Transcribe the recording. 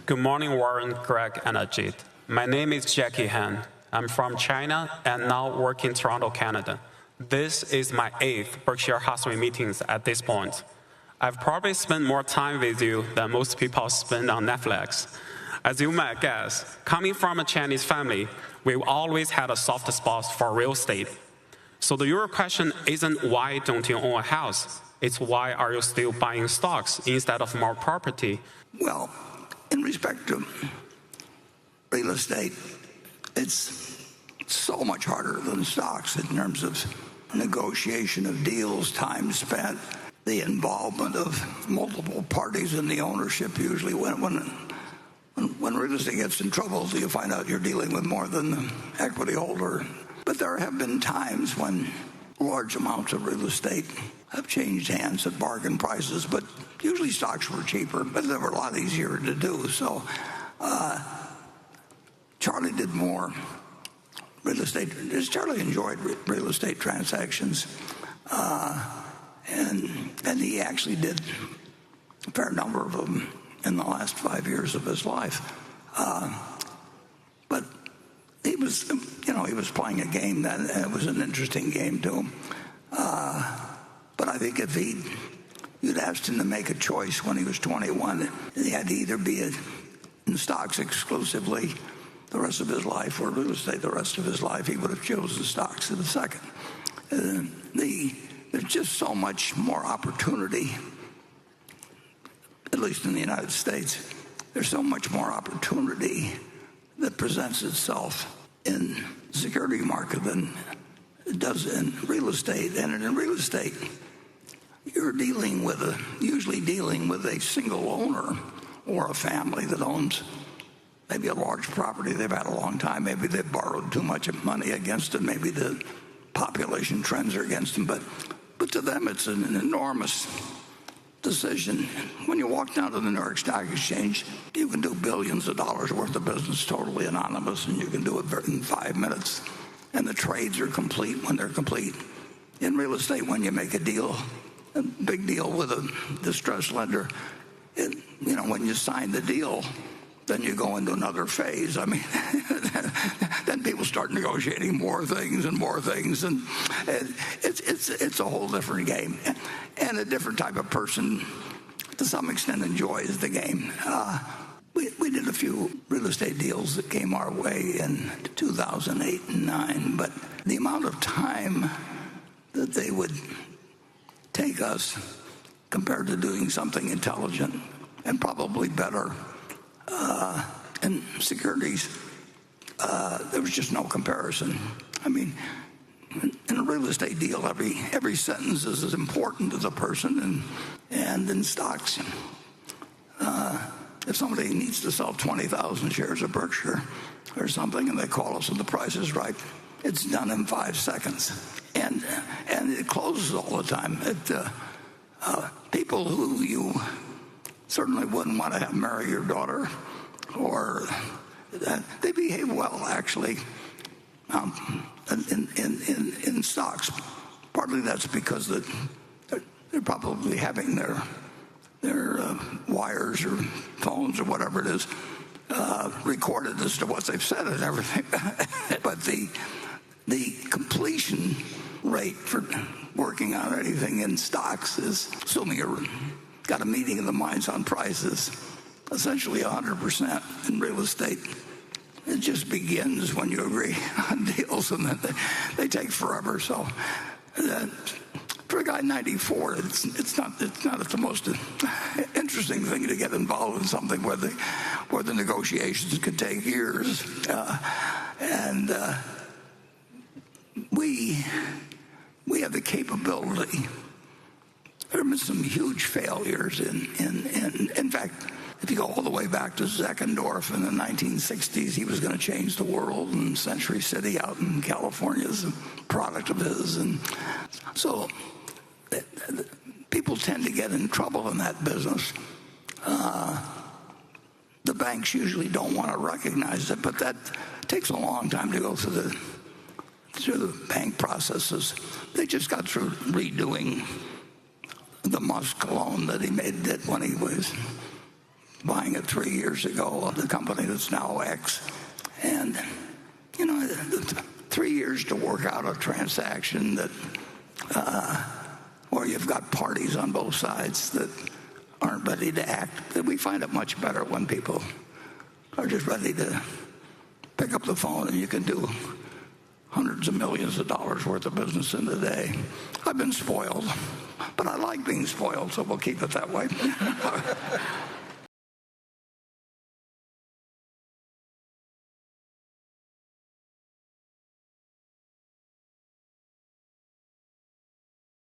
Good morning, Warren, Greg, and Ajit. My name is Jackie Han. I'm from China and now work in Toronto, Canada. This is my 8th Berkshire Hathaway meetings at this point. I've probably spent more time with you than most people spend on Netflix. As you might guess, coming from a Chinese family, we've always had a soft spot for real estate. So the real question isn't why don't you own a house? It's why are you still buying stocks instead of more property? Well, in respect to real estate, it's so much harder than stocks in terms of negotiation of deals, time spent, the involvement of multiple parties in the ownership. Usually when real estate gets in trouble, you find out you're dealing with more than the equity holder. But there have been times when large amounts of real estate have changed hands at bargain prices, but usually stocks were cheaper, but they were a lot easier to do. So Charlie did more real estate. Charlie enjoyed real estate transactions, and he actually did a fair number of them in the last 5 years of his life. But he was, he was playing a game that it was an interesting game to him. But I think if you'd asked him to make a choice when he was 21, he had to either be in stocks exclusively the rest of his life or real estate the rest of his life, he would have chosen stocks in a second. There's just so much more opportunity, at least in the United States. There's so much more opportunity that presents itself in the security market than it does in real estate. And in real estate, you're usually dealing with a single owner or a family that owns maybe a large property they've had a long time. Maybe they've borrowed too much money against it. Maybe the population trends are against them. But to them, it's an enormous decision. When you walk down to the New York Stock Exchange, you can do billions of dollars worth of business totally anonymous, and you can do it in 5 minutes. And the trades are complete when they're complete. In real estate, when you make a big deal with a distressed lender, when you sign the deal, then you go into another phase. I mean, then people start negotiating more things, and it's a whole different game. And a different type of person, to some extent, enjoys the game. We did a few real estate deals that came our way in 2008 and 2009, but the amount of time that they would take us compared to doing something intelligent and probably better in securities, there was just no comparison. I mean, in a real estate deal, every sentence is as important to the person, and in stocks, if somebody needs to sell 20,000 shares of Berkshire or something, and they call us and the price is right, it's done in 5 seconds, and it closes all the time. People who you certainly wouldn't want to have marry your daughter, or they behave well, actually, in stocks. Partly that's because they're probably having their wires or phones or whatever it is recorded as to what they've said and everything. But the completion rate for working on anything in stocks is, assuming you've got a meeting of the minds on prices, essentially 100%. In real estate, it just begins when you agree on deals, and then they take forever. So for a guy 94, it's not the most interesting thing to get involved in something where the negotiations could take years. We have the capability. There have been some huge failures in fact, if you go all the way back to Zeckendorf in the 1960s, he was going to change the world, and Century City out in California is a product of his. And so people tend to get in trouble in that business. The banks usually don't want to recognize it, but that takes a long time to go through the bank processes. They just got through redoing the Musk loan that he made when he was buying it 3 years ago, the company that's now X. And, 3 years to work out a transaction that where you've got parties on both sides that aren't ready to act. We find it much better when people are just ready to pick up the phone and you can do hundreds of millions of dollars worth of business in a day. I've been spoiled, but I like being spoiled, so we'll keep it that way.